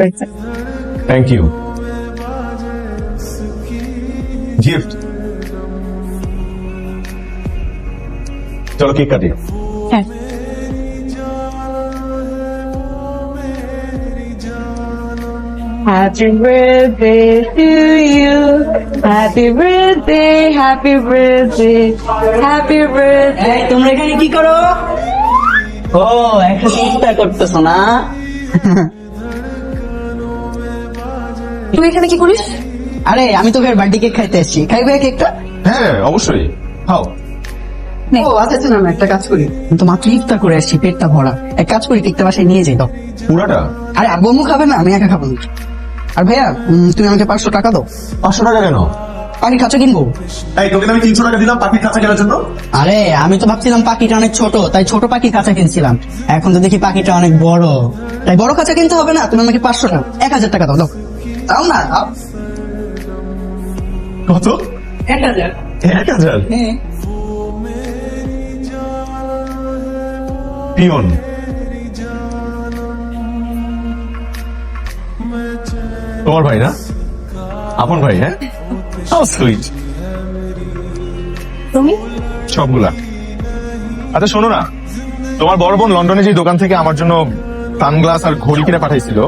হয়েছে। Thank you. Gift. চলো cake কাটি। হ্যাঁ, Happy birthday to you. Happy birthday, happy birthday, happy birthday. এই, তোমরা এখানে কি করো? ও, এখন ইফতার করতেছো না? তুই এখানে কি করিস? আরে আমি তো ভাইয়ের বার্থডে কেক খাইতে এসেছি, খাইবে কেকটা? হ্যাঁ অবশ্যই খাও। নে। ও আচ্ছা আচ্ছা, না একটা কাজ করি, আমি তো মাত্র ইফতার করে আসছি, পেটটা ভরা। এক কাজ করি, কেকটা বাসায় নিয়ে যাই। দাও। পুরাটা? আরে আব্বু আম্মু খাবে না, আমি একা খাবো না। আর ভাইয়া, তুমি আমাকে 500 টাকা দাও। 500 টাকা কেন? পাখির খাঁচা কিনবো। এই তোকে আমি 300 টাকা দিলাম পাখির খাঁচা কেনার জন্য। আরে আমি তো ভাবছিলাম পাখিটা অনেক ছোট, তাই ছোট পাখির খাঁচা কিনছিলাম। এখন তো দেখি পাখিটা অনেক বড়, তাই বড় খাঁচা কিনতে হবে না। তুমি আমাকে 500 টাকা 1000 টাকা দাও। দাও দাও না, দাও। কত? 1000। 1000? হ্যাঁ। পিয়ন। তোমার ভাই না? আপন ভাই? হ্যাঁ, হাউ সুইট। তুমি? সবগুলা। আচ্ছা শোনো না, তোমার বড় বোন লন্ডনে যে দোকান থেকে আমার জন্য সানগ্লাস আর ঘড়ি কিনে পাঠাইছিল,